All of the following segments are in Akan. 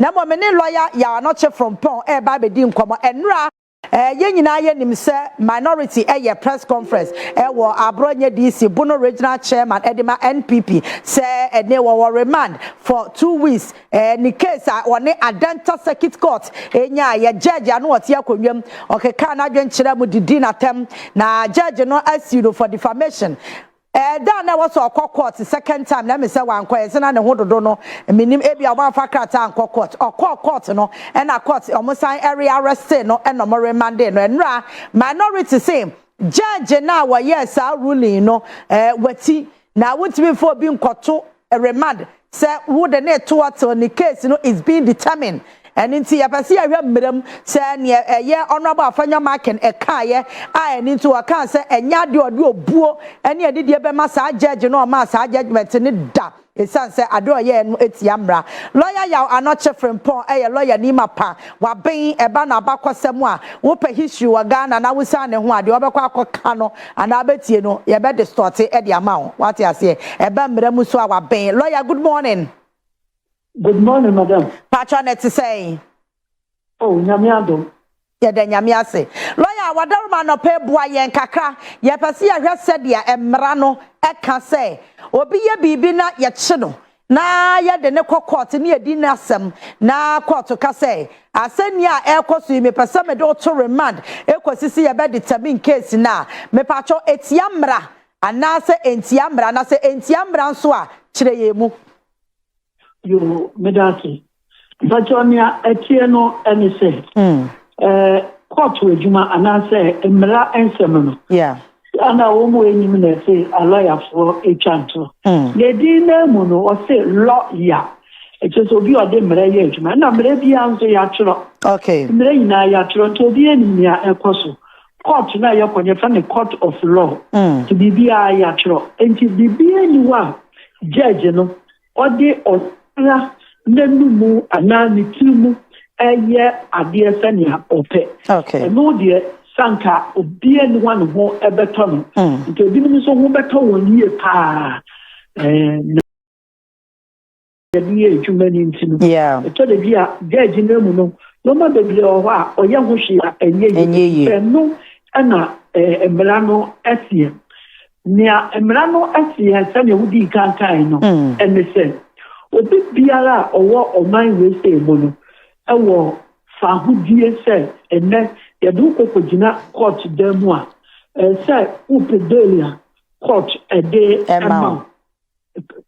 na mo me ne lawyer ya anoche from pon e ba be di nkomo enra ye nyina ye nim se minority ye press conference wo abronye DC Bono regional chairman edema NPP say ne wo remand for 2 weeks ni case one Adenta circuit court enya ye judge anu ote akonwam okeka na adwenkyere mu didi na tem na judge no assued for defamation. That na was court second time. Let me say one question. Na ne hododo no minim ebi aban fakrata an court or court no and a court almost area arrest no and no more remand no enra minority same judge na wa yes ruling no wati na wutimi for being koto a remand say would the net to till the case no is being determined. And in tia pasi ahwe mmerem say ne ye honorable Afenyo Markin ekaye a into account say enya de obuo ene ade de be ma sa judge no ma sa judgment ne da esan say Adorye no etiamra lawyer yaw anoche frempon lawyer ni mapa wa ben eba na abakosem a wo pe history wa Ghana na wo sa ne ho ade obekwa akoka no ana abetie no ye be distort e de ama wo what you say eba mmerem so a wa ben lawyer good morning. Good morning, madam. Patronet to say. Oh, Nyamiado. Yeah, then Nyamiase. Lawyer, whatever man no pay boy yen kakra. Ye pasi ya said ya emrano eka say. Obi ye bibi na ye chino. Na ye de ne court ni ye di nasem na court ka say. Asenya ekosu me pesa me do to remand. Ekosisi ye be determine case na. Me patro etiamra. Anase entiamra, anase entiamra nso a kire ye mu. You medaki Bajonia etieno any say court ejuma anase emra ensemno yeah ana omo enyim na say a lawyer for a chanto le di na mu no o say lawyer it is obi o de mra ye ejuma na mra bia nso ya chiro okay mra ina ya chiro to bi enim ya ekoso court na ya konye fa ne court of law to bibia ya chiro enti bibia ni wa judge no odi na nenumu anani timu eye ade sania ope okay no de sanka obie ni wan ho ebeto no nke bi ni so ho beto won yie pa ye ejumani ntinu yeah to de bia judge na mu no no ma bebre o ha oye ho hia enye no ana emra no asie nia emra no asie sania wudi kankan no enese obi biara owo oman we say mono ewo fahudie say ene yedu kokogina court demu a say upedelia court ede ema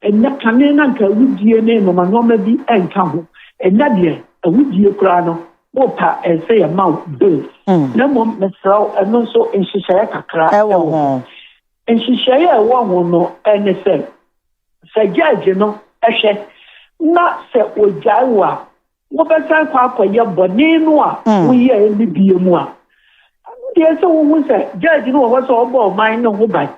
ene kanena nka wudie ne no ma no ma bi enka ho ene de wudie kura no opa say amount bill na mo mesraw eno so enhihye kakra ewo ho enhihye ewo ho no ene say judge no ehwe na se ojaiwa wo besan kwa akoye boni no a wo ye ni biemu a de se wo hu se judge no wo so obo man no ho bai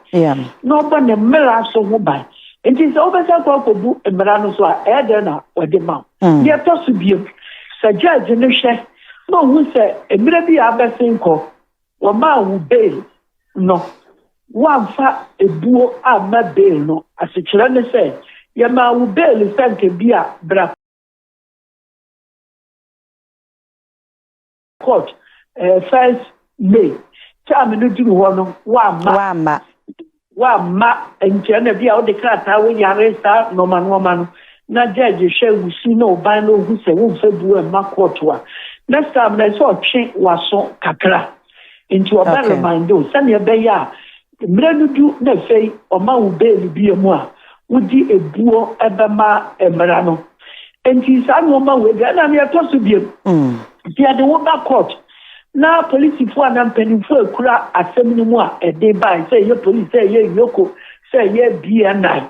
no obo ne mera so ho bai enti se wo besan kwa akobu mera no so a ede na ode ma de to so biem se judge no hwe no hu se emira bi abesin ko wo ma wu bail no wa fa ebuo a ma bail no asechira ne se yama wu bail sanke bia bra court first May time no duru ho no wa ma enjana bia o de krata wo yare sa no no na judge shewu si no ban no hu se wo fa bu ma court wa next time na so twe waso kakra into a better mind do sane be ya mrenu du na fei o ma wu bail bia mu a wudi ebuo ebema emra no enti sa no ma we ga na me to so biem dia de wo ba court na police fu ana mpanimfu akura asem ni mu a ede bai say ye police say ye yoko say ye BNI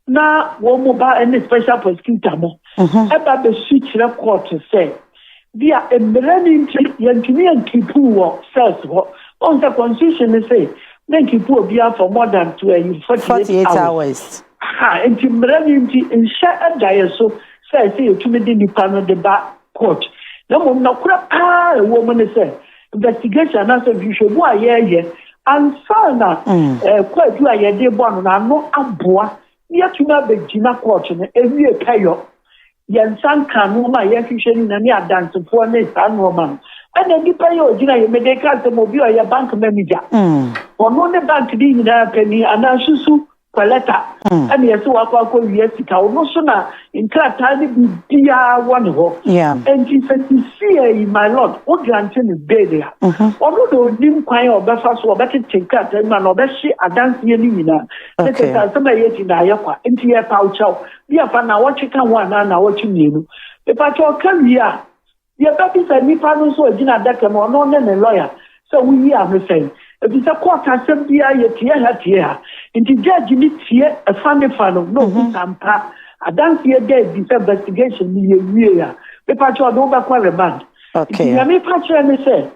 na wo mo ba any special prosecutor mo e ba be switch the court say dia emra ni nti yantumi ankipu wo cells ho on the constitution say then kipu obia for more than 48 hours. Enti mrani insha adaye so say yetumi di nipa no de ba court na mo na kura pa wo mo ne say investigation na say you should go aye ansa na kwadu aye de bo no na no aboa yetumi abegina court no ewie payo Yansan Kanuma, Yakin, and ya dance for a San Roman. And then you pay your dinner, you may take out the mobile or your bank manager. Or no, the bank didn't have penny, and I should Paletta. And yes, Kwaku Yeska, no sooner in Kratani be one ho. Yeah. And she said, see, my lord, what granted is there. Although didn't quite or Beffas or better take cat and man or Bessie, a dance Yelina. Okay. Somebody yet in Ayapa, into your pouch out. We have found out what you can want and what you need. If I talk, come here. Your baby said, me pardon so a dinner that come on, no, a lawyer. So we are the same. If it's a quarter, some dear, yet into judge you need here a funny fellow, no, Sampa. I don't see a day this investigation, year. The patch or no back remand. Okay. I may patch and say,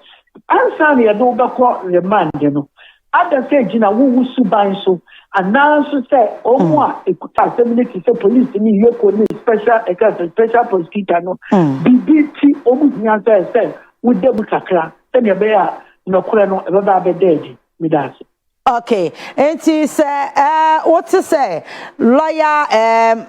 I'm sorry, I don't back remand, you know. Other say, Gina, who buy so, and now to say, oh, what it could have 7 minutes to police in New York, special prosecutor, no, BBT, almost answer, with the Bukakra, then you bear. No, ever dead. Okay, and he said, what to say? Lawyer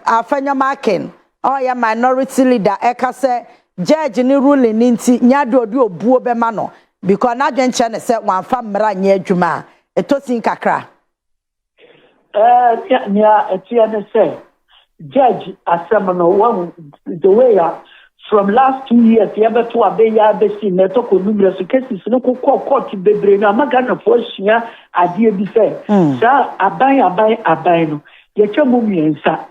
Afenyo Markin, or your minority leader, Eka say, judge ni ruling inti nyado do buo be mano, because na dwenche ne say wan fa mra nya adwuma etosin kakra. Etia ne say, judge asemano one the way from last 2 years, the other two are being netoko numerous cases, no court to be brain, a magana for Shia, idea be said. Sir, abai no. Yachamumi and sa.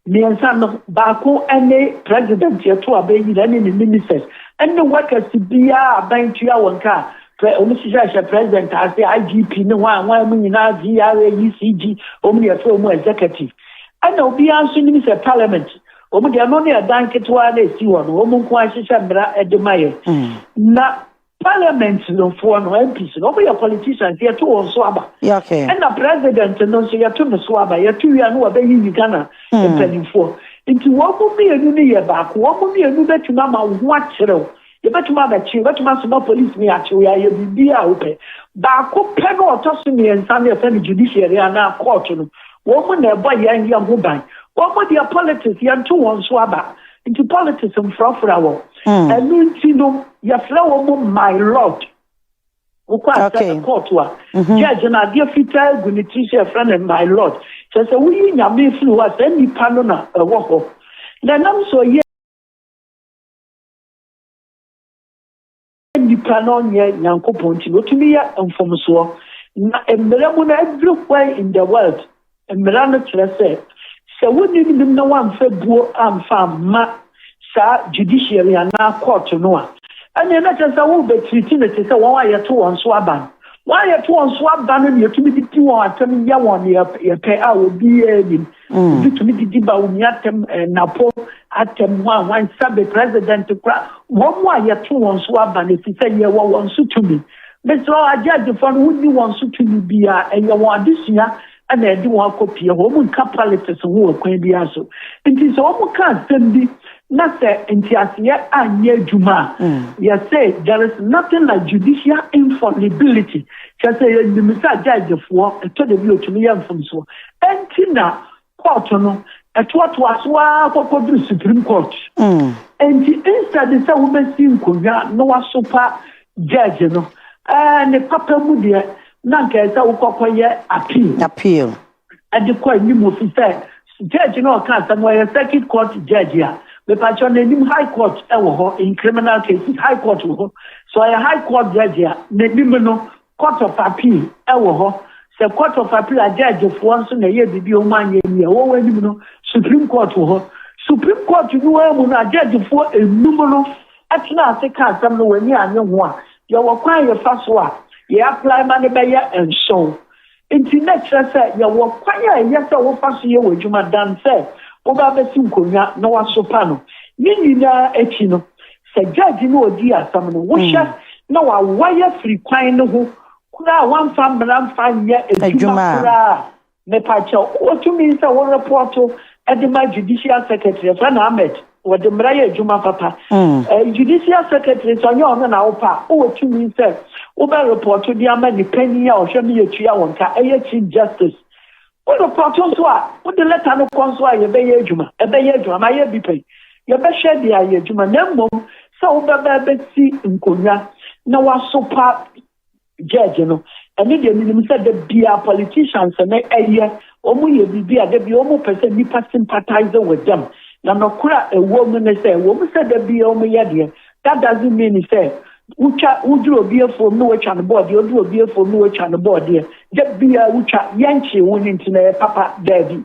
Me and son Baku and a president here to obey any ministers. And the workers to be buying to our car. President as the IGP, no one in our VRA, ECG, only a former executive. And no be answering Mr. Parliament. Omo de no ne adan ketwa na esi wo no omo nko ahihye mbra edemaye na parliament no for no MPs no be politicians here to on so aba okay and the president no so ya to no so aba ya to ya no oba yi Ghana empanifo nti wo mo me enu ne ye ba ko wo mo me enu betuma ma wo akyerew ye betuma ba chi betuma so police me akyerew ya ye bibia ope ba ko pe no otoso me ensa na ye judiciary na court no wo mo na ebo yan ya ho ban. What were their politics? You two on swaba into politics and frofrawo. And Nuntino, your flower, my lord. Okay, Courtois. Judge and I dear Fita, Gunitricia, friend and my lord. Just a wee yammy flew us any panona a walk. Then I'm so ye. The panon ye, Yanko Ponti, go to me and from so. And Melamuna everywhere in the world. And Melano said. So we need no one for buo am fam ma sa judiciary and now court no. And then let us all be treating it as a why you two on swaban. Why you two on swaban you to me the two on telling ya one your pay I will be in to me the Bawumia NAPO atem one sub president to cry. One why you two on swaban if you say you want to me. Mr. I judge for would you want to be and you want this year. And I do want copy of woman capitalists who are quite be also. It is almost can't send me, not say, and yet I near Juma. You say there is nothing like judicial infallibility. Just say the Mr. Judge of War, and told the view to me from so. And Tina, Portono, at what was for the Supreme Court. And instead, the woman seemed no super judge, you know, and the Papa Mudia. Nanka ukokoye appeal. And the court you say judge no can somewhere second court judge here. The patron in high court in criminal cases high court so a high court judge here no court of appeal so court of appeal a judge of once in a year bibi o man ye no Supreme Court Supreme Court you know a judge for a numero atna se ka sam no wani anye ho a you were kwan your first one. You apply money by and so. Internet says you were quite yes, I will pass you with you, madam said. Over the Sunkunya, no one sopano. Nina etino. Say, judge, you know, dear, some wishes. No, a wire free quine who could have one family and 5 years a Juma. Nepacho, what you mean, I will report to my judicial secretary, Fan Ahmed. What the Mraya Juma Papa, judicial secretary, so you're on our part. Oh, to me, sir. Over report to the Amani Penny or show me a chia on Chief Justice. What report on what the letter no consular, a bay juma, my be pay. ye be hwe dia ye adwuma na mmom se wo baba beti nkonya na wasopa judge no ene de minim se de bia politicians na eye omu ye bibia de bia omu person nipa sympathize with them na no kura ewo mu ne se wo mu se de bia omu ye de that doesn't mean say ucha uduro bia from no wacha no board you uduro bia from no wacha no board de bia ucha yanchi woni ntina papa daddy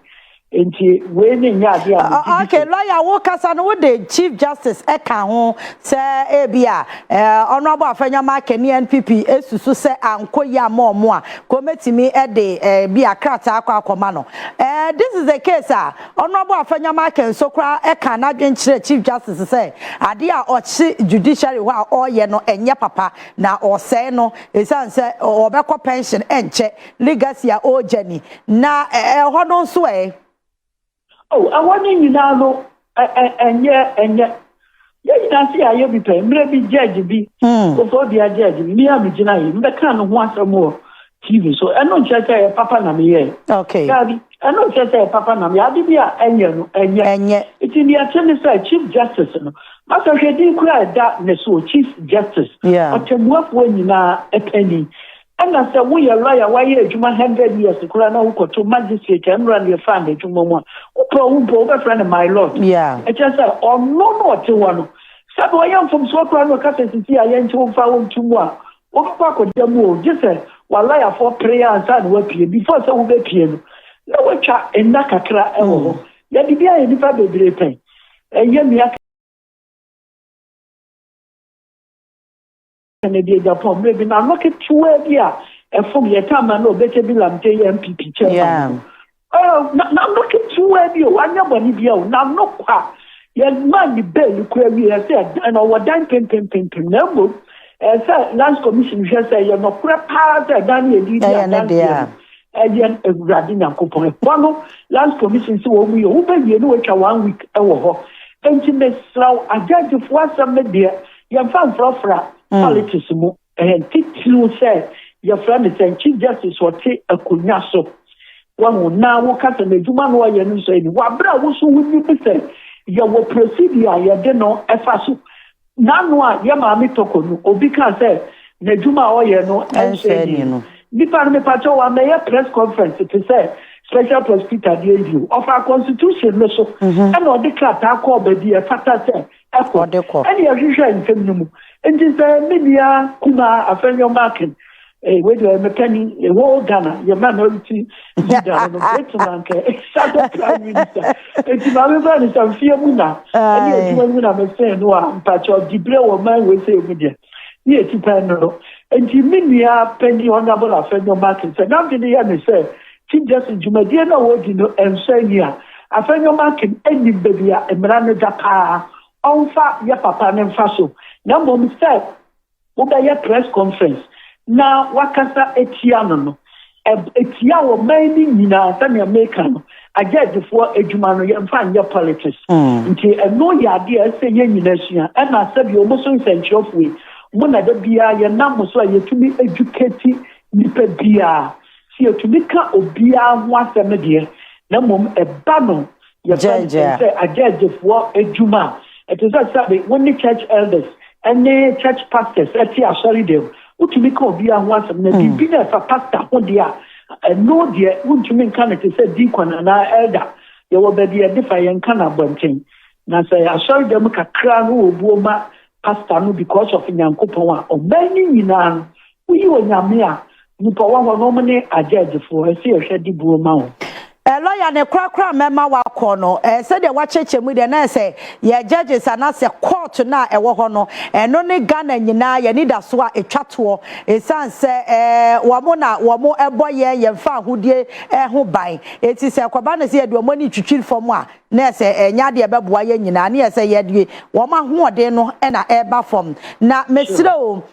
enti we ne nya de okay lawyer wo kasa no the chief justice eka ho se ebia honorable Afenyo Markin NPP esusu se ankoya momo a kometimi e de bia krata akwa no this is the case honorable Afenyo Markin so kra eka na dwenkyere chief justice say ade a ochi judiciary wa oye no enye papa na osey no esan se obekọ pension enche legacy a ojani na ho no so oh, I want you now, and you can see I be paying, maybe judge be before the judge, me, I'm a general, the kind of once or more TV. So I don't just say Papa Nami. Okay. I don't just say Papa Nami. I did be and yet it's in the attorney side, Chief Justice. Master, he didn't cry that, so Chief Justice. Yeah. But to work when you are a penny. And I said, we are lawyer, why you 100 years to Kurana to magistrate and run your family to Mama. Upo, friend of my lord. Yeah. I just said, oh, no, to one. So I am from Sokrano Cassidy, I am to found to one. What Kwaku Annan just said, while liar for prayer and son work here before some be piano. No one chat and Nakakra elbow. Yet the beer in the family pay. And yet, Kennedy Agyapong maybe now look at 2 years and from your time I know better be like MPP chairman. Yeah. Oh, now look at 2 years. One year when you now no qua. Yes, man, the bell you query. I said, and our dime pen. No, and said Lands Commission just say you're not prepared. Daniel, and then Radina Coupon. One Lands Commission so we open you know which 1 week. And to make slow a judge for some media. You found for politics and Titu said your friend is saying Chief Justice or take a cunyaso. One will now walk out and the Juman way and say, Wabra Owusu will be said, you will proceed here, you don't know if I so. Nanwa, Yamami Tokonu, Obika said, Nejuma Oye no, and said, you know. Department Pacho, I may a press conference to say, special prosecutor you of our constitution, and or declare Tako Bedi a Fata say, any usual in Feminum. And this media Kuma Afenyo Markin, where you are penny, a war Ghana, your minority leader, Prime Minister. It's my friend is Afenyo Muna, and you are saying, no, Pacho, Dibre or man will say media. Yes, you can know. And you media penny honorable Afenyo Markin. So now the say, Chief Justice Jumadia, no word you know, and say here, Afenyo Markin, any baby, a Miranda Dapa, Onfa, ya papa, and Faso. Now, mom said, what are your press conference? Now, what can that etiano? Etiano, maybe, you know, American. I get before a Jumano, you find your politics. Until I know your idea, say, nation, and I said, you almost sent your way. When I don't be a number, so you to be educated, Nipper Bia. See, to make a Bia once a media. Now, mom, a banner, your judge, I get before a Juma. It is a Saturday when the church elders. And the church pastors, let's say, sorry, them. What to make of be once and then be there for pastor, what they are. And no, dear, wouldn't you mean can it say deacon and our elder? There will be a different kind of bunting. Now say, I saw them a crown who boma pastor because of Yankopa or many in an. We were Yamia, Nupa one normally a judge for a see a shady boma. Lawyer ne krakra mema wako no said the wacheche mu de na say ye judges and say court na ewo ho no eno ne Ghana nyina ye ni da so a etwato esan say womo eboye ye mfa hodie ho ban eti say Kwabena say de omani twitwiri fom a na say nya de beboa ye nyina na say ye de woma hoode no na eba fom na mesire o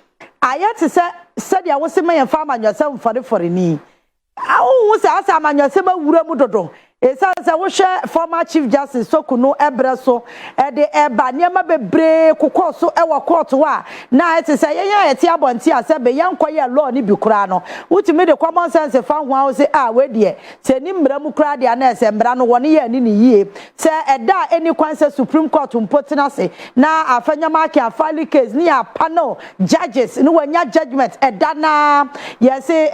ayati say said ya wo se ma ye fa amanyosem for ni. Oh, say as amanyose ba wura mu dodo Esa se wo hwe former chief justice Sokuno Ebreso de eba niema bebre kokoso ewo court wa na ete se yenya ete abonti ase be yankoye law ni bi kura no utimi de common sense fa ho a se a we de se ni mra mu kura de na ese mra no woni ye ni yie se eda any kwanse supreme court mpotina se na Afenyo Markin afali case ni a panel judges ni wanya judgment eda na ye se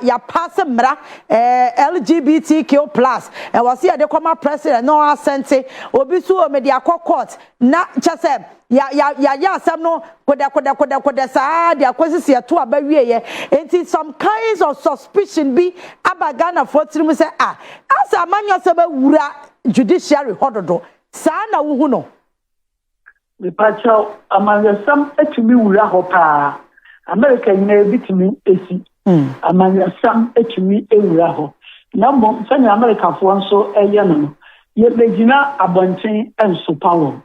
ya pass mra LGBTQ plus and was here the comma president no asante obi su o media court na chase ya sam no koda saa dia kwesisi to abawie ye enti some kinds of suspicion be abagana for tirim say asa manyo se ba wura judiciary hododo saa na wo hu no me pacho amanya sam etumi wura ho pa America nyina bitimi esi amanya sam etumi ewura ho na mo sanya America fo nso eye no ye begina abonten enso power.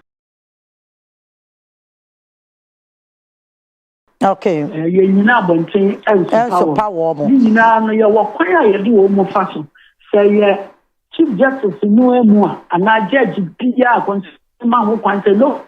Okay. Ye nyina abonten enso power mo. Nyina no ye wo kwan a ye de wo mo fa so. Say ye chief justice no emu a ana judge bia akon ma ho kwan say no.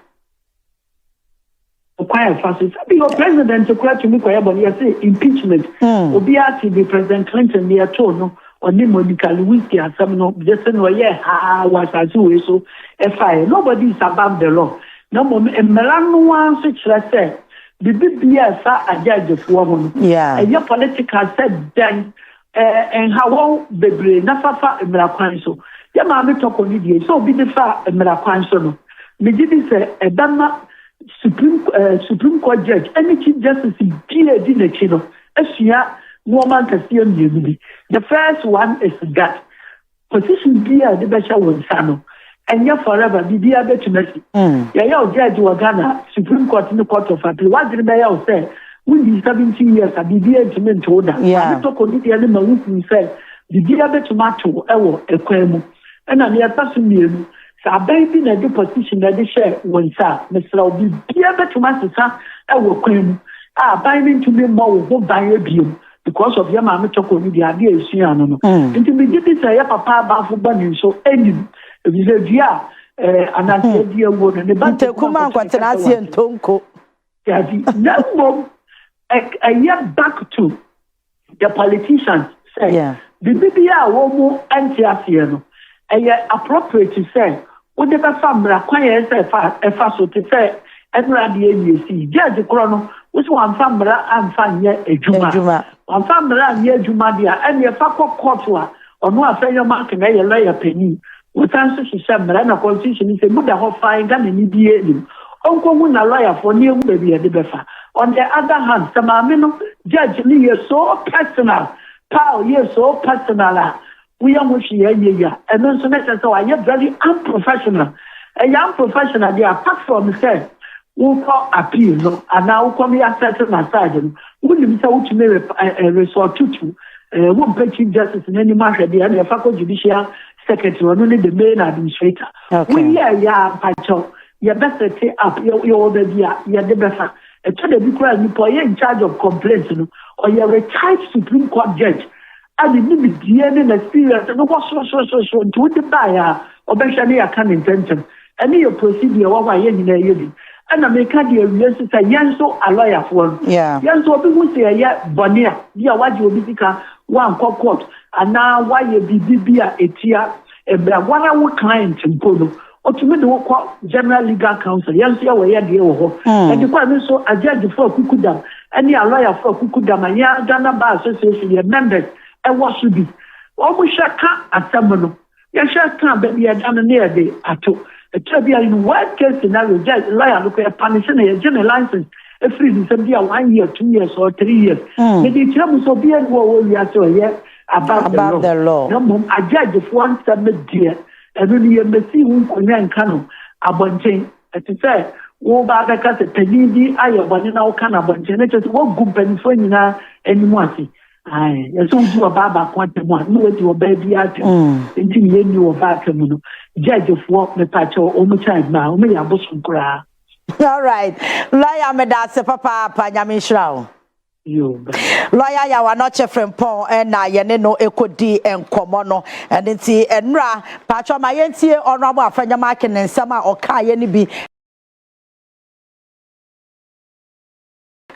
Quite fast. Be your president to cry to me, you say impeachment. Obia to be President Clinton near no or Monica Lewinsky and some no just no was as you so FI. Nobody is above the law. No moment and Melano one such I say the BBS a judge of woman. Yeah. And your political said then and how the brain nafafa Meraquanso. Your mammy talk on the so be the far Meraquanso. Me did say a dama. Supreme Court judge, any chief justice in the chino, Asia, woman can see on you. The first one is that position be the Besha was Sano, and you're forever be the other to mercy. Yeah, judge Wagana, Supreme Court in the Court of Appeal. What did the say? We be 17 years, I be the to mentor. Yeah, I talk on the animal who said, the other tomato, a quemo, and I'm your person. A baby na the position that they share when sir, Mr. Obi, be able to master I will claim. Binding to me more who buy a bill because of your mamma talk on the idea is no. And to be this a papa baffle bunny so any if you said yeah, and I said dear word and the banter come out and tonko. No, a year back to the politicians say, the BBA woman anti-Asiano. Appropriate to say. What the family acquires a fast to say, every year, Judge Chrono, which one family and fan yet a Juma. One family and yet Jumadia, and your Fako Cotua, or no Afenyo Markin, a lawyer penny. What answer she said, Marana Constitution is a mother of fine gun in Indian. Uncle Moon, a lawyer for new baby at the Befa. On the other hand, Samamino, Judge Lee is so personal. Pow, yes, so personal. We are much and then so I am very unprofessional. A young professional, they are apart from say, who call appeal, no, and now come here certain aside. Wouldn't say which may resort to one chief justice in any matter, the other faculty judicial secretary, only the main administrator. We are Pacho, you better take up your baby, you're the better. A child be in charge of complaints, or you're a retired Supreme Court judge. I didn't be the experience and was so to the buyer or basically a can intention. And your procedure over a year. And I make a deal, yes, it's a yanso a lawyer for. Yeah. Yanso people say, yeah, Bonia, dear, what you be one court. And now why you be a tear, a 1 hour client in Polo. Or to me, the general legal counsel, Yansia, where you and the point is so a judge for Kukudam, and a lawyer for Kukudam, and ya Ghana Bar Association, your members. And what should be? Almost shall come at Samono. You shall come, but we are done near the Ato. A trivia in one case scenario, judge, lawyer, look at punishing a general license, a free some 1 year, 2 years, or 3 years. Maybe trouble so be and what we are so yet about the law. No more, a judge of one submit dear, and really a messy who can canon, a bunching, as to say, oh, by the cat, a penny, I have one in our can of bunching, just one good penny for you now, and you want it. Aye, so you a baba quantum one, no to a baby at until you knew about him. Judge of what the patch or almost now, may I bosom cry. All right, Laya Medasa Papa, Panyami Shroud. Lawyer ya wa no chefrem pon na ye ne no ekodi enkomo no enti enra patcho ma yentie honorable Afenyo Markin nsem a oka ye ne bi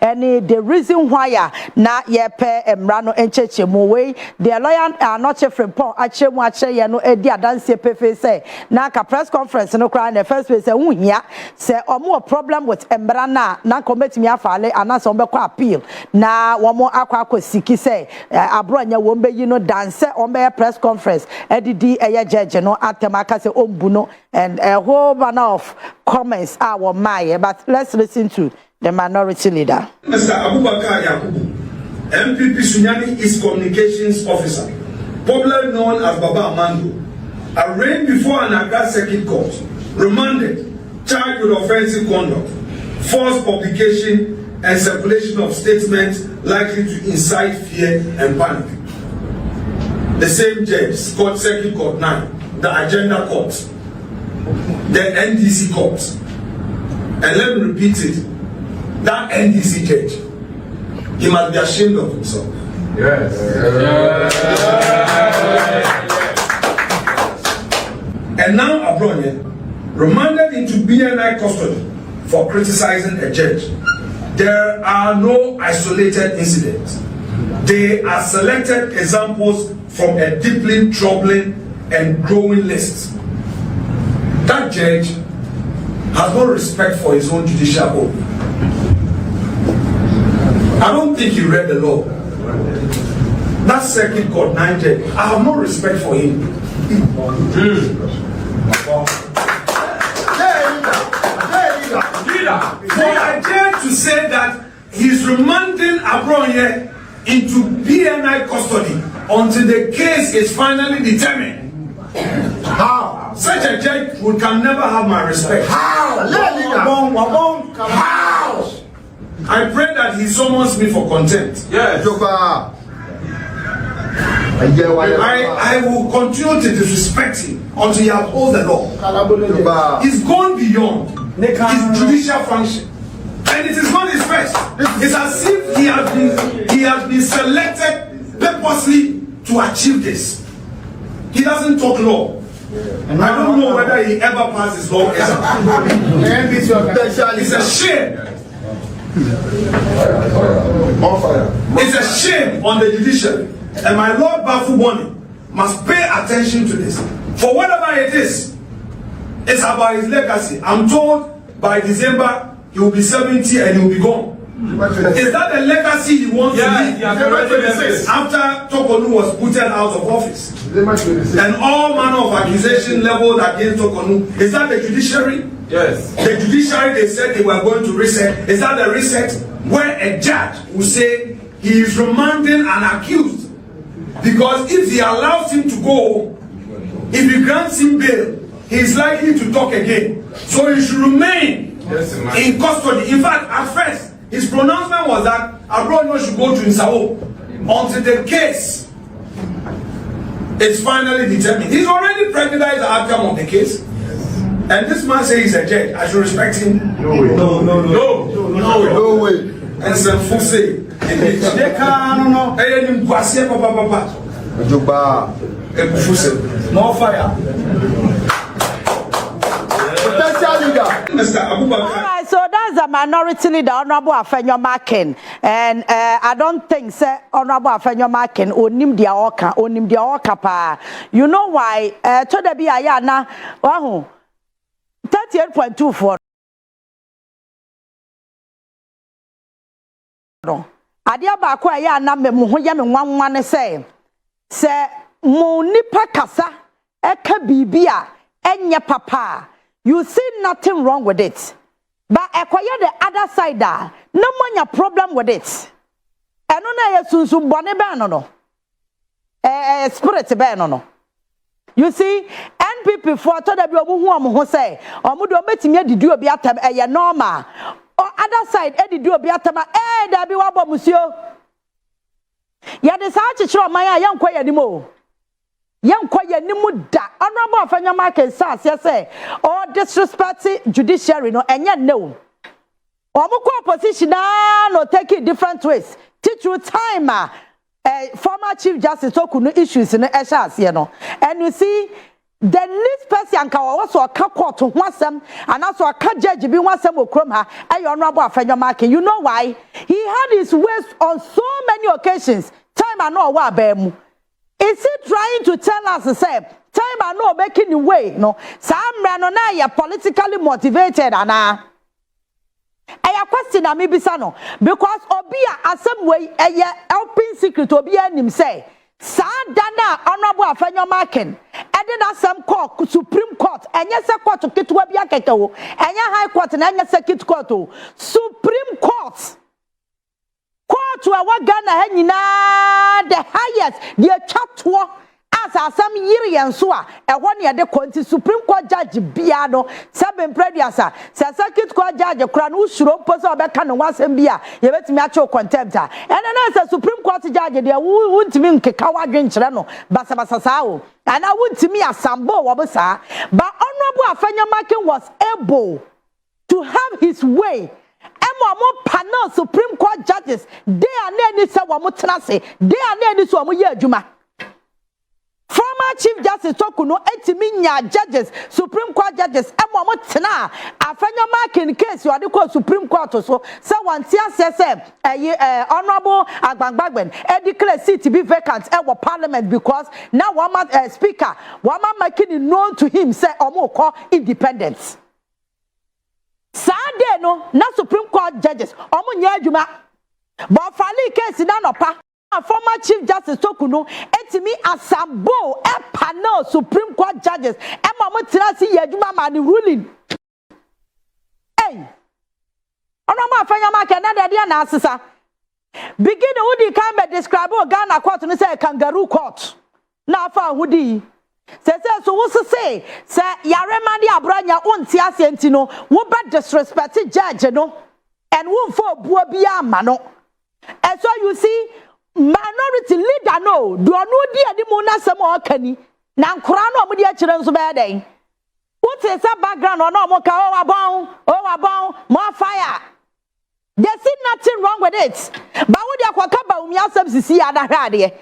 any the reason why na ye pe emra no enchechemu we the lawyer are not chefrem pon achemu ache ye no edi adanse pefe say na ka press conference no cry na first place say unhia say omo problem with emra na committee me afale anas on be kwa appeal na womo akwa siki say abronya wo mbe yi no dance on be press conference edidi eye judge no atemaka say ombu no and a whole banner of comments are wo my but let's listen to the minority leader. Mr. Abubakar Yakubu, MPP Sunyani East Communications Officer, popularly known as Baba Amando, arraigned before an Accra Circuit Court, remanded, charged with offensive conduct, false publication and circulation of statements likely to incite fear and panic. The same judge, Court Circuit Court 9, the Agenda Court, the NDC Court, and let me repeat it. That NDC judge, he must be ashamed of himself. Yes. And now Abronye, remanded into BNI custody for criticizing a judge. There are no isolated incidents. They are selected examples from a deeply troubling and growing list. That judge has no respect for his own judicial oath. I don't think he read the law. That Circuit Court 9 judge, I have no respect for him. For a judge to say that he's remanding Abronye into BNI custody until the case is finally determined. How? Such a judge can never have my respect. How? How? I pray that he summons me for contempt. Yes. I will continue to disrespect him until he upholds the law. He's gone beyond his judicial function. And it is not his first. It's as if he has been selected purposely to achieve this. He doesn't talk law. And I don't know whether he ever passed his law exam. It's a shame. It's a shame on the judiciary. And my Lord Bafuboni must pay attention to this. For whatever it is, it's about his legacy. I'm told by December he will be 70 and he will be gone. Is that the legacy he wants to leave? After Tokonu was booted out of office and all manner of accusation leveled against Tokonu, is that the judiciary? Yes. The judiciary, they said they were going to reset. Is that the reset where a judge will say he is remanding an accused? Because if he allows him to go, if he grants him bail, he is likely to talk again. So he should remain in custody. In fact, at first, his pronouncement was that Abronye should go to Nsao until the case is finally determined. He's already prejudiced the outcome of the case. And this man says he's a judge. I should respect him. No way. No way. And some fool say, more fire. Mr. Abubakar. All right, so that's a minority leader, Honorable Afenyo Markin. And I don't think, sir, Honorable Afenyo Markin, onim dia oka pa. You know why? To the be ayana, 38.24. Adia ba ko ya na me ho ya me nwanwan se mo nipa kasa eka bibia enye papa. You see nothing wrong with it. But acquire the other side no more problem with it. And no na sunsun bone be no. Spirit be no. You see, NPP for to da bi omu ho say, omu do betimi adidu obi atam eye normal. Or other side edidu obi atama da bi wa bomusio. Ya de sa achechiro man ya yankwa yanimo. Yankwa yanimu da. Honorable Afenyo Markin say or disrespect judiciary no enye no. Omu ko opposition no take it different ways. through time former Chief Justice Okunu issues in the Eshas, you know. And you see, the next person can also a court to one and also a judge be one some will crumb her, and your honorable Afenyo Markin. You know why? He had his ways on so many occasions. Time I know what bemu. Is he trying to tell us the same? Time I know making the way, no. Some ranona ya politically motivated and I question na mebisa no because obia asem way helping secret obia nim say sa dana honorable Afenyo Markin and then asem court Supreme Court enye se court ketewa bia kekewo enye High Court na enye Circuit Court Supreme Court to our Ghana the highest the chatwo as asem yiri enso a ehwo ne de konti Supreme Court judge biado seven prediasa Circuit Court judge kura no usuro poso obeka no wasem bia ye betimi acho contempt a and then say Supreme Court judge de wuntimi nkeka wadwen kire no basabasa saa o and I wuntimi asambo wobosa but honorable Afenyo Markin was able to have his way. Emo panel Supreme Court judges they are na say wo mo tenase they are na so wo ye adwuma. Former Chief Justice Okuno etimi nya judges Supreme Court judges emo mo tena Afenyo Markin case you dey call Supreme Court so one tia say honorable Agbangbagben declare seat to be vacant at parliament because now one speaker one man making it known to him say omo call independence. Sunday no na Supreme Court judges omo nya adwuma but fali case na nopa former Chief Justice Okuno etimi asambo panel Supreme Court judges ema mo tirasi ye adwuma ma ni ruling hey ono ma Afenyo Markin na de na asesa begin who can be describe Ghana court no say kangaroo court na afa hudi say so wo say yaremadi abranya onti asenti no wo be disrespect judge no and wo for buo bia ma no and so you see minority leader no do no di animu na sem o kani na nkora no mo di a kire nso be den what is that background or no mo ka o wabon more fire there's nothing wrong with it but wo di akwaka Bawumia subsisi adahade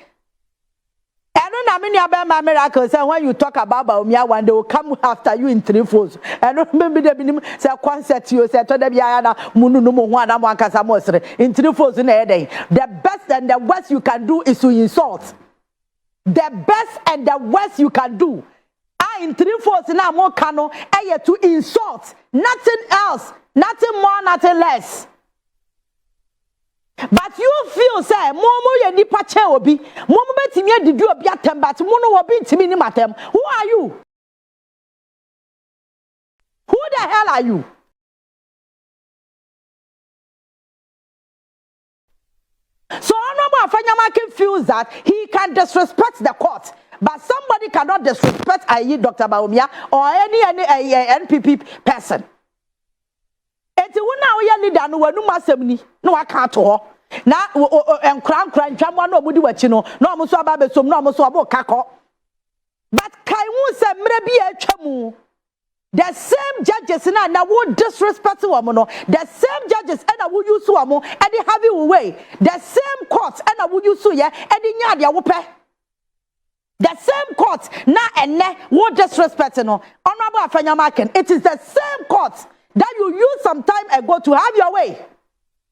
and no many about miracles and when you talk about Bawumia one they will come after you in three folds and remember the minimum say concert you say to them yana munu no mo wana mo ankasa mo sere in three folds na eden the best and the worst you can do is to insult the best and the worst you can do in three folds na mo kano to insult nothing else nothing more nothing less. But you feel say momo ye nipa che obi momo betimi adidu obi atem but mono obi ntimi ni matem. Who are you? Who the hell are you? So honorable Afenyo Markin feels that he can disrespect the court but somebody cannot disrespect Dr. Bawumia or any NPP person. Enti wona wo ye leader no wanu masem ni no aka to ho na enkran ntwamwa no omudi wachi no na omo so aba besom na omo so obo kakọ but kai wu se mre bi atwamu the same judges na wo disrespect womo no the same judges na wo use womo e dey have you way the same court na wo use ye e dey nya de wo pe the same court na enne wo disrespect no honorable Afenyo Markin it is the same court that you used some time ago to have your way.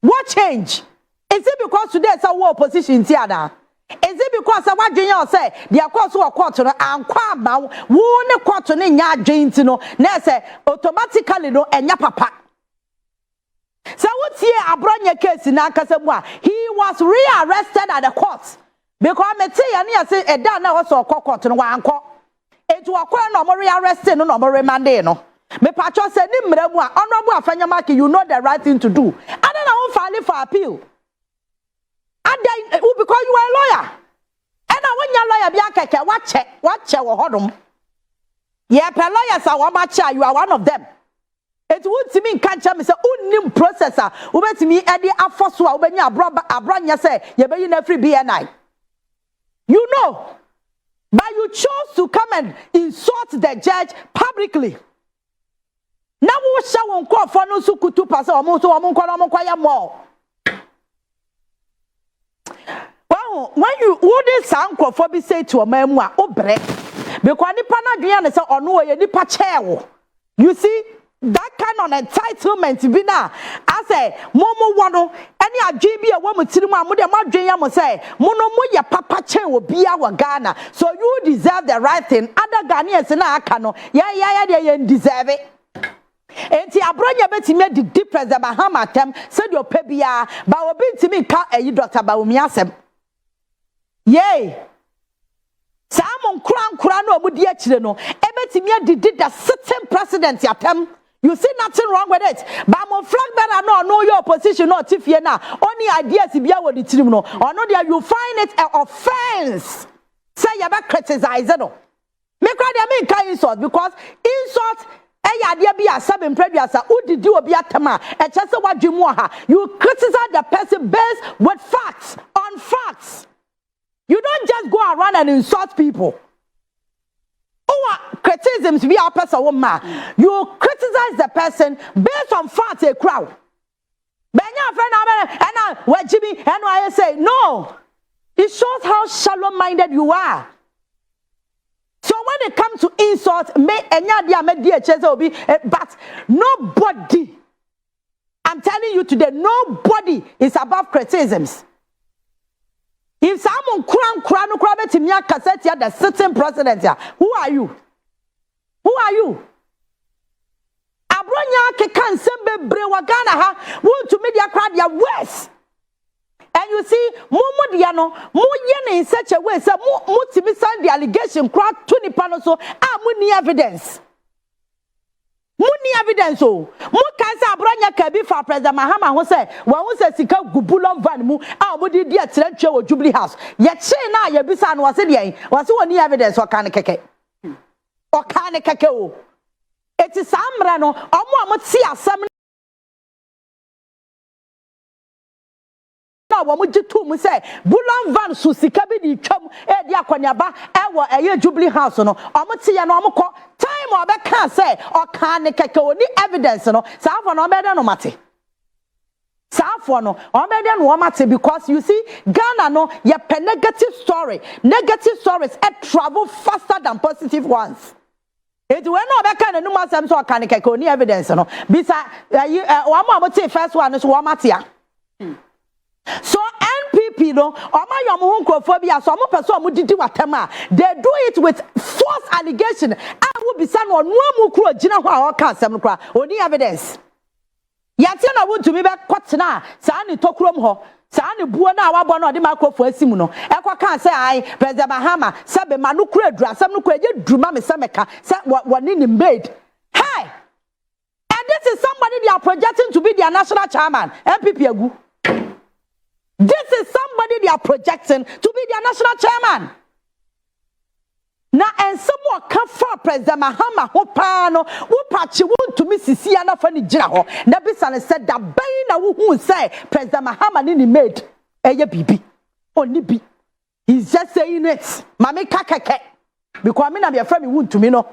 What change? Is it because today is a war opposition tiada? Is it because what you say the court or court no and kwaba wo ne court no nya adwenti no na say automatically no enya papa. So what here abronya case na kasemu a he was rearrested at the court because me tell you say e da na wo so court no wa anko. It wa kwa no mo rearrested no mo remande no. Me patcho say ni mremu a honorable Afenyo Markin you know the right thing to do. And then I won't file for appeal. And then because you are a lawyer. And now when your lawyer be a keke watch wo hodum. Yeah, per lawyers are one you are one of them. It would mean can't me say unnim processor ubetimi e de afoso a ubenya abranya say ye be na free BNI. You know. But you chose to come and insult the judge publicly. Na wo sha won ko fo no su kutu pa se o mo so o mo kwa ya mo. wouldn't sound crofobia say to a memoir or break because nipa na dwen say ono ye nipa chewo. You see that kind of entitlement be na I say momo wano any adwen a wo mutiri mu amode madwen ya mo say mono mo ye papa chewo bia wa Ghana, so you deserve the right thing. Other Ghanaians na aka no ya they deserve it. Enti abronya betime di president Mahama tem said your pebia ba obi ntimi ka eyi Dr. Bawumia asem. Yay. Samon kura no omudi akire no ebetime di the sitting president yatem. You see nothing wrong with it. But mo flag better no your opposition no tifie na only ideas bia wo di tirim no. Or no there you find it an offense. Say you ba criticize no. Me cry dey mean kind insult because insult you criticize the person based with facts, on facts. You don't just go around and insult people. Criticisms be a person woman. You criticize the person based on facts, a crowd. And Jimmy and I say no. It shows how shallow-minded you are. So when it comes to insult, but nobody, I'm telling you today, nobody is above criticisms. If someone the sitting president, who are you? Who are you? Abronya can sembe brewagana ha want to media crowd your worst. And you see, Mumodiano, Muyene in such a way, so Mutimisan the allegation crowd 20 panels so muni evidence. Muni evidence so Mukasa Branya Kabi for President Mahama who say, one says Sika Gubulon Van Mu, Mudi dear Trencher or Jubilee House. Yet she now your bisan was it was one evidence or can keke. Or can keke. It is Samrano, or more see some. We say Bulan Van Susika be chum Diakwanyaba ewa Jubilee House no omotia no omko time or can say or can keke ni evidence no sa for no better no mate sa for no o better no mate because you see Ghana no ye negative stories travel faster than positive ones. It when no be can no masem so can keke ni evidence no bisa one more first one so matia. So NPP no oma yomo hunkophobia so mo person mo didi watema they do it with false allegation I will be san onu mu kuro gina ho a oka asem kra oni evidence yati na won tumi be kwotena sa ni tokrom ho sa ni buo na wabo na odi makrofo asimu no ekwa kan say ai president Mahama se be manu kuro adura asem no kuro ye druma me se meka se woni ni made hey and this is somebody they are projecting to be their national chairman NPP agu. This is somebody they are projecting to be their national chairman. Now, and someone come for President Mahama Hopano, who patch want to miss Siana Fanny Jaho. Nabisan said that Baina who say President Mahama Nini made a BB. Only B. He's just saying it. Mami Kakake. Because I mean, I'm your friend, you want to me no.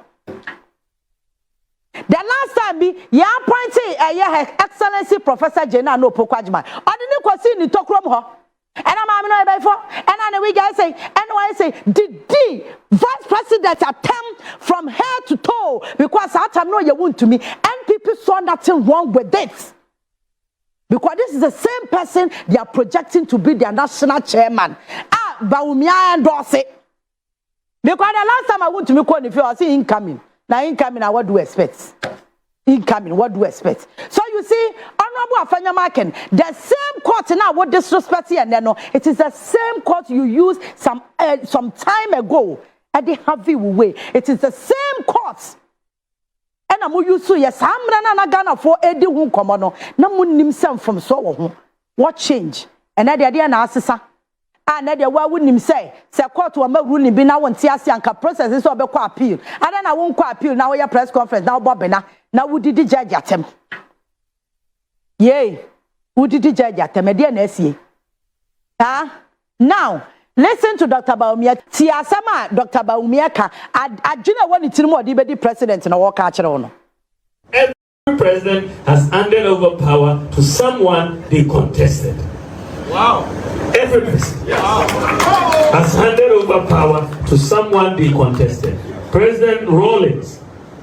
The last time be ya appointed Her Excellency Professor Jenna no Pokwajima. I didn't go see ni tokrom ho. And I'm no ebe for. And we guys say, and I say, did the Vice President attempt from head to toe because I time no you want to me and people saw nothing wrong with it. Because this is the same person they are projecting to be their national chairman. Bawumia endorse. Because the last time I went to me call if you are seeing incoming. Now incoming, what do you expect? Incoming, what do you expect? So you see, Honorable Afenyo Markin, the same court now what disrespect here and then no, it is the same court you used some time ago at the heavy way. It is the same court. And I'm used to yes, I'm running Ghana for Eddie who come on. No one himself from so what change? And that the idea now, sister. And that why wouldn't him say court to a ruling be now on Tiasianka process is over appeal. And then I won't appeal now your press conference now Bobena. Now who did the judge at him? Yay, who did the judge at him? A DNSE. Now listen to Dr. Bawumia. Tiasama Dr. Bawumia ka I do not want to know the president in a walk at your Every president has handed over power to someone they contested. Wow. Every person has handed over power to someone they contested. President Rawlings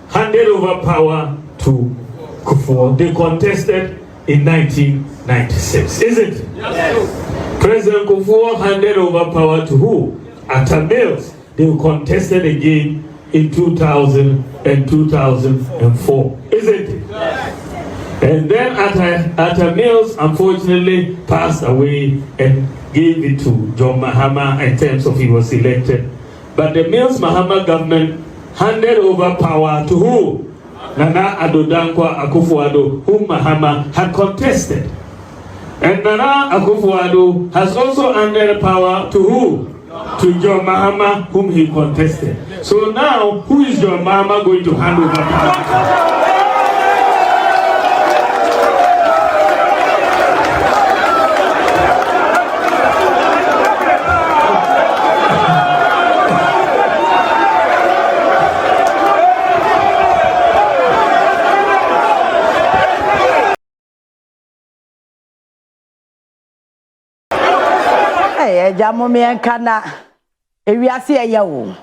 handed over power to Akufo. They contested in 1996, isn't it? Yes. President Akufo handed over power to who? Atta Mills. They contested again in 2000 and 2004, isn't it? Yes. And then Atta Mills unfortunately passed away and gave it to John Mahama in terms of he was elected. But the Mills Mahama government handed over power to who? Nana Addo Akufo Addo, whom Mahama had contested. And Nana Akufo Addo has also handed power to who? To John Mahama, whom he contested. So now, who is John Mahama going to hand over power? Jamomi enkana ewiase eyewo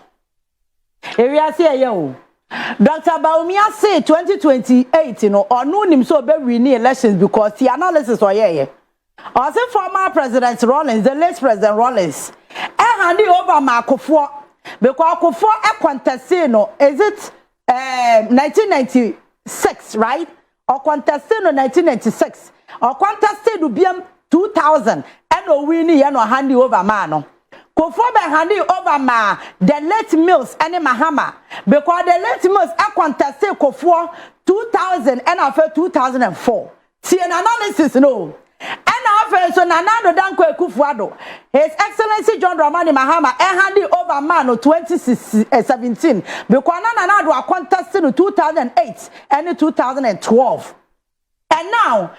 Dr. Bawumia say 2028 no onu nim so be win elections because the analysis oyeye or say former president Rawlings, the late president Rawlings handi over Akufo because Akufo contested no is it 1996 right or contested no 1996 or contested ubiam 2000 and no winning and no handy over man. Akufo be handy over ma the late Mills and Mahama because the late Mills contested Akufo 2000 and after 2004. See an analysis no. And after so Nanado Danko Akufo Addo, His Excellency John Dramani Mahama handy over man 2017 because Nanado contested in 2008 and 2012. And now,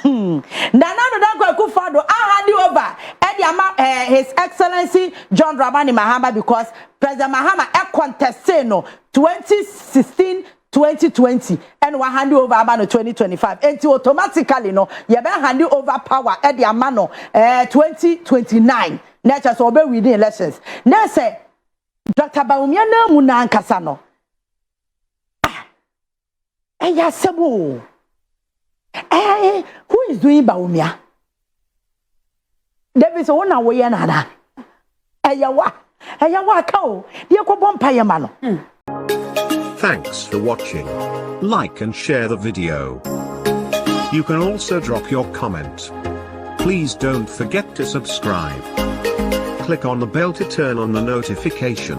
Nanado Danko Akufo Addo handy over His Excellency John Dramani Mahama because President Mahama contested no 2016 2020 and we hand over about 2025 and automatically no you be hand over power at the amano 2029 nature so be within elections na say Dr. Bawumia na mu na nkasa no ya sebo who is doing Bawumia David so na wo ye nana eyawa ka o de ko bompa ye ma no. Thanks for watching. Like and share the video. You can also drop your comment. Please don't forget to subscribe. Click on the bell to turn on the notification.